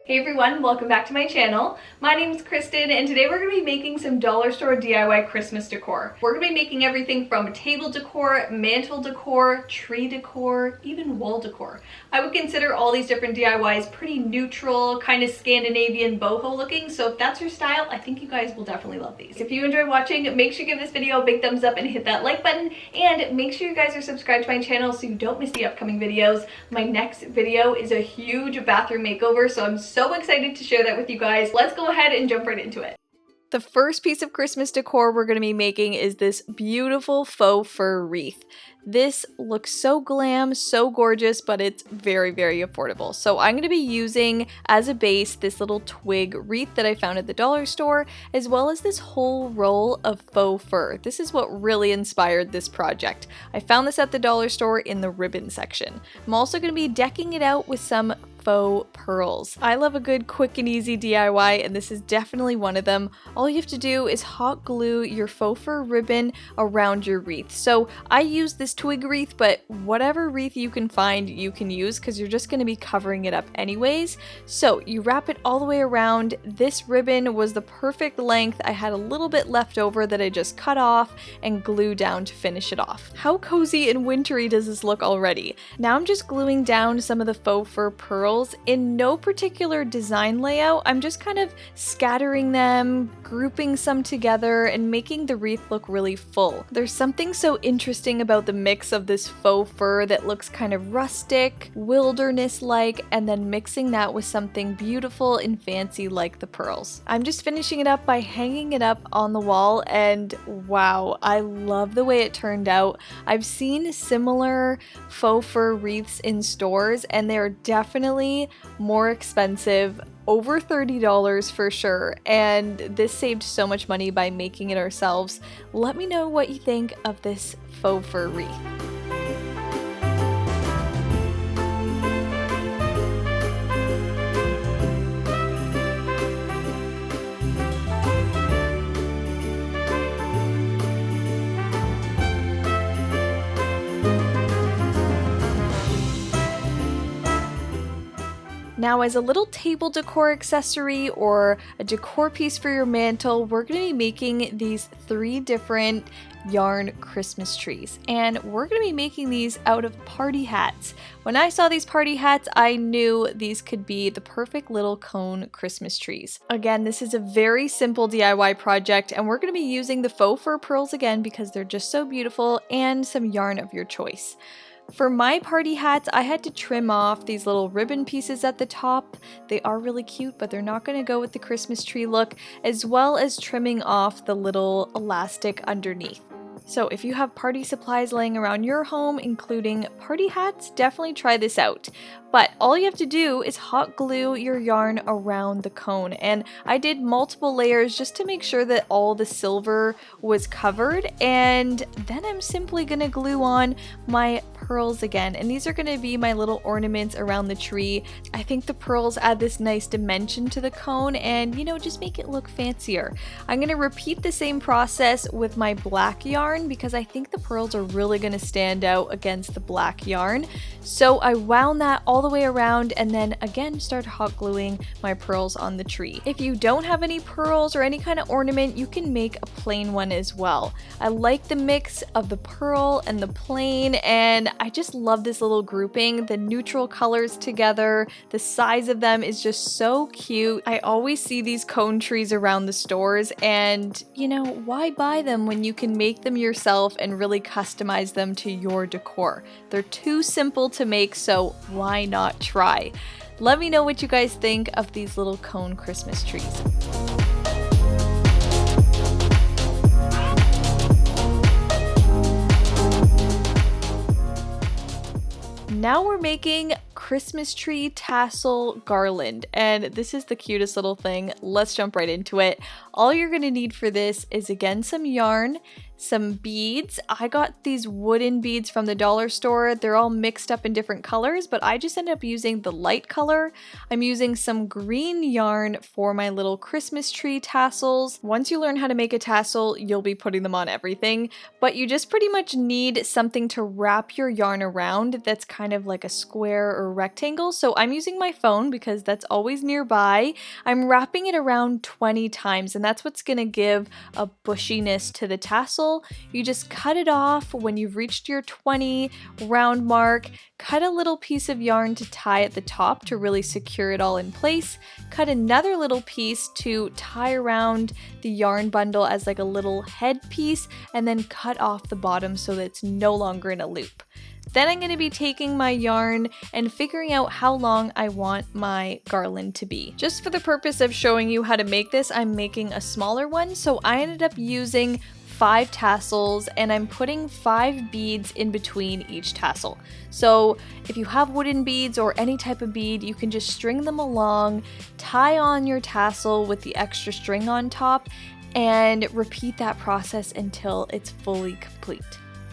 Hey everyone, welcome back to my channel. My name is Kristen and today we're going to be making some dollar store DIY Christmas decor. We're going to be making everything from table decor, mantle decor, tree decor, even wall decor. I would consider all these different DIYs pretty neutral, kind of Scandinavian boho looking, so if that's your style, I think you guys will definitely love these. If you enjoy watching, make sure you give this video a big thumbs up and hit that like button, and make sure you guys are subscribed to my channel so you don't miss the upcoming videos. My next video is a huge bathroom makeover, so I'm so excited to share that with you guys. Let's go ahead and jump right into it. The first piece of Christmas decor we're going to be making is this beautiful faux fur wreath. This looks so glam, so gorgeous, but it's very, very affordable. So I'm going to be using as a base this little twig wreath that I found at the dollar store, as well as this whole roll of faux fur. This is what really inspired this project. I found this at the dollar store in the ribbon section. I'm also going to be decking it out with some faux pearls. I love a good quick and easy DIY, and this is definitely one of them. All you have to do is hot glue your faux fur ribbon around your wreath. So I use this twig wreath, but whatever wreath you can find you can use because you're just going to be covering it up anyways. So you wrap it all the way around. This ribbon was the perfect length. I had a little bit left over that I just cut off and glued down to finish it off. How cozy and wintry does this look already? Now I'm just gluing down some of the faux fur pearls in no particular design layout. I'm just kind of scattering them, grouping some together, and making the wreath look really full. There's something so interesting about the mix of this faux fur that looks kind of rustic, wilderness-like, and then mixing that with something beautiful and fancy like the pearls. I'm just finishing it up by hanging it up on the wall, and wow, I love the way it turned out. I've seen similar faux fur wreaths in stores, and they're definitely more expensive, over $30 for sure, and this saved so much money by making it ourselves. Let me know what you think of this faux fur wreath. Now, as a little table decor accessory or a decor piece for your mantle, we're going to be making these 3 different yarn Christmas trees, and we're going to be making these out of party hats. When I saw these party hats, I knew these could be the perfect little cone Christmas trees. Again, this is a very simple DIY project, and we're going to be using the faux fur pearls again because they're just so beautiful, and some yarn of your choice. For my party hats, I had to trim off these little ribbon pieces at the top. They are really cute, but they're not going to go with the Christmas tree look, as well as trimming off the little elastic underneath. So if you have party supplies laying around your home, including party hats, definitely try this out. But all you have to do is hot glue your yarn around the cone, and I did multiple layers just to make sure that all the silver was covered, and then I'm simply going to glue on my pearls again, and these are going to be my little ornaments around the tree. I think the pearls add this nice dimension to the cone and, you know, just make it look fancier. I'm going to repeat the same process with my black yarn because I think the pearls are really going to stand out against the black yarn. So I wound that all the way around and then again start hot gluing my pearls on the tree. If you don't have any pearls or any kind of ornament, you can make a plain one as well. I like the mix of the pearl and the plain, and I just love this little grouping. The neutral colors together, the size of them is just so cute. I always see these cone trees around the stores, and you know, why buy them when you can make them yourself and really customize them to your decor? They're too simple to make, so why not try? Let me know what you guys think of these little cone Christmas trees. Now we're making Christmas tree tassel garland, and this is the cutest little thing. Let's jump right into it. All you're going to need for this is again some yarn, some beads. I got these wooden beads from the dollar store. They're all mixed up in different colors, but I just ended up using the light color. I'm using some green yarn for my little Christmas tree tassels. Once you learn how to make a tassel, you'll be putting them on everything, but you just pretty much need something to wrap your yarn around that's kind of like a square or rectangle. So I'm using my phone because that's always nearby. I'm wrapping it around 20 times, and that's what's going to give a bushiness to the tassel. You just cut it off when you've reached your 20 round mark. Cut a little piece of yarn to tie at the top to really secure it all in place. Cut another little piece to tie around the yarn bundle as like a little head piece, and then cut off the bottom so that it's no longer in a loop. Then I'm going to be taking my yarn and figuring out how long I want my garland to be. Just for the purpose of showing you how to make this, I'm making a smaller one, so I ended up using 5 tassels, and I'm putting 5 beads in between each tassel. So if you have wooden beads or any type of bead, you can just string them along, tie on your tassel with the extra string on top, and repeat that process until it's fully complete.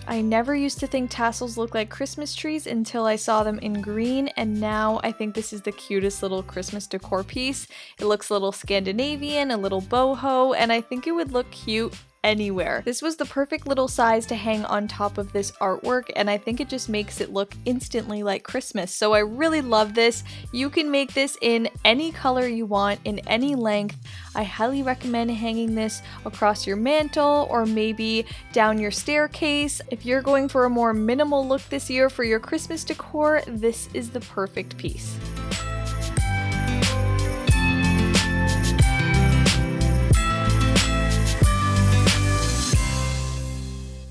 I never used to think tassels look like Christmas trees until I saw them in green, and now I think this is the cutest little Christmas decor piece. It looks a little Scandinavian, a little boho, and I think it would look cute anywhere. This was the perfect little size to hang on top of this artwork, and I think it just makes it look instantly like Christmas. So I really love this. You can make this in any color you want, in any length. I highly recommend hanging this across your mantle or maybe down your staircase. If you're going for a more minimal look this year for your Christmas decor, this is the perfect piece.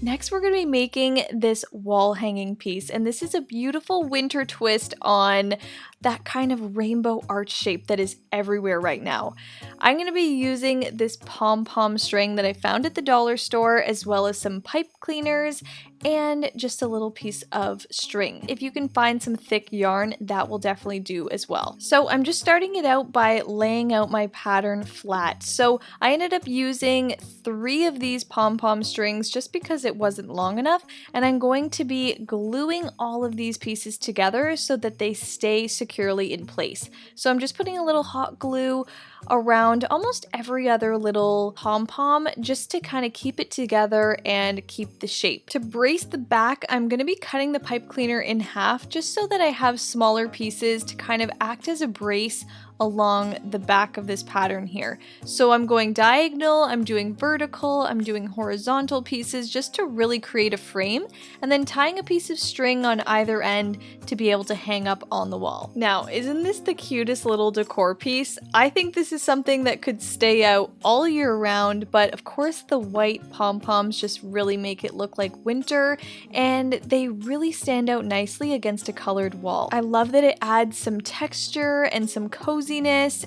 Next, we're going to be making this wall hanging piece, and this is a beautiful winter twist on that kind of rainbow arch shape that is everywhere right now. I'm going to be using this pom-pom string that I found at the dollar store, as well as some pipe cleaners and just a little piece of string. If you can find some thick yarn, that will definitely do as well. So I'm just starting it out by laying out my pattern flat. So I ended up using 3 of these pom-pom strings just because it wasn't long enough, and I'm going to be gluing all of these pieces together so that they stay securely in place. So I'm just putting a little hot glue around almost every other little pom-pom just to kind of keep it together and keep the shape. To brace the back, I'm going to be cutting the pipe cleaner in half just so that I have smaller pieces to kind of act as a brace along the back of this pattern here. So I'm going diagonal, I'm doing vertical, I'm doing horizontal pieces just to really create a frame, and then tying a piece of string on either end to be able to hang up on the wall. Now, isn't this the cutest little decor piece? I think this is something that could stay out all year round, but of course the white pom-poms just really make it look like winter, and they really stand out nicely against a colored wall. I love that it adds some texture and some coziness,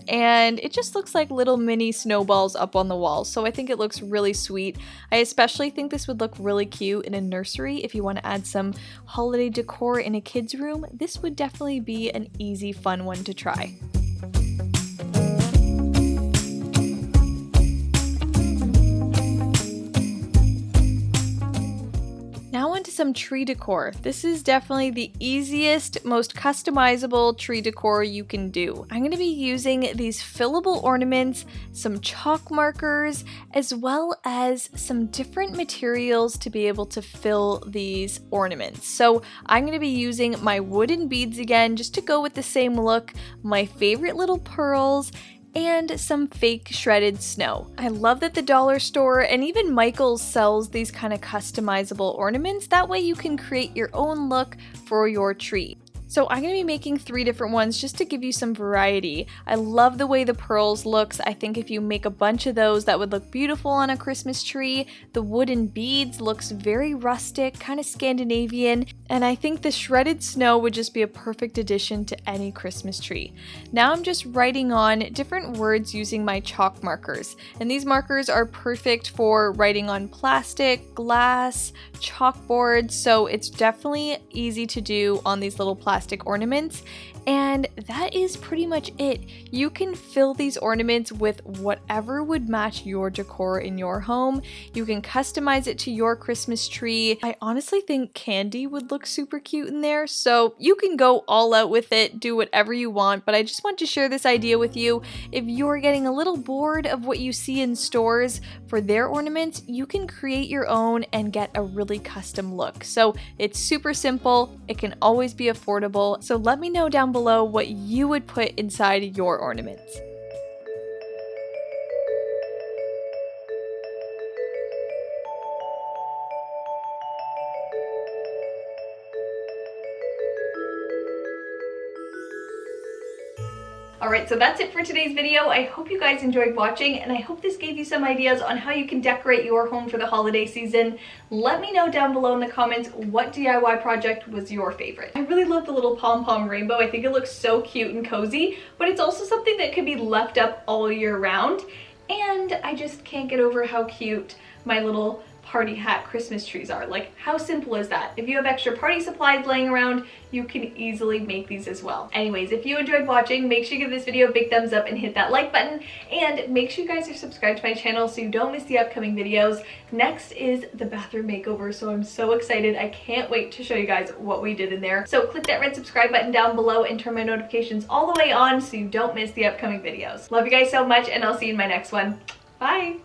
and it just looks like little mini snowballs up on the wall, so I think it looks really sweet. I especially think this would look really cute in a nursery. If you want to add some holiday decor in a kid's room, this would definitely be an easy, fun one to try. Now onto some tree decor. This is definitely the easiest, most customizable tree decor you can do. I'm going to be using these fillable ornaments, some chalk markers, as well as some different materials to be able to fill these ornaments. So I'm going to be using my wooden beads again, just to go with the same look, my favorite little pearls, and some fake shredded snow. I love that the dollar store and even Michael's sells these kind of customizable ornaments. That way you can create your own look for your tree. So I'm going to be making 3 different ones just to give you some variety. I love the way the pearls looks. I think if you make a bunch of those, that would look beautiful on a Christmas tree. The wooden beads looks very rustic, kind of Scandinavian, and I think the shredded snow would just be a perfect addition to any Christmas tree. Now I'm just writing on different words using my chalk markers, and these markers are perfect for writing on plastic, glass, chalkboard, so it's definitely easy to do on these little plastic ornaments. And that is pretty much it. You can fill these ornaments with whatever would match your decor in your home. You can customize it to your Christmas tree. I honestly think candy would look super cute in there, so you can go all out with it, do whatever you want, but I just want to share this idea with you. If you're getting a little bored of what you see in stores for their ornaments, you can create your own and get a really custom look. So it's super simple, it can always be affordable, so let me know down below what you would put inside your ornaments. Alright, so that's it for today's video. I hope you guys enjoyed watching, and I hope this gave you some ideas on how you can decorate your home for the holiday season. Let me know down below in the comments what DIY project was your favorite. I really love the little pom-pom rainbow. I think it looks so cute and cozy, but it's also something that can be left up all year round. And I just can't get over how cute my little party hat Christmas trees are. Like, how simple is that? If you have extra party supplies laying around, you can easily make these as well. Anyways, if you enjoyed watching, make sure you give this video a big thumbs up and hit that like button, and make sure you guys are subscribed to my channel so you don't miss the upcoming videos. Next is the bathroom makeover, so I'm so excited. I can't wait to show you guys what we did in there. So click that red subscribe button down below and turn my notifications all the way on so you don't miss the upcoming videos. Love you guys so much, and I'll see you in my next one. Bye!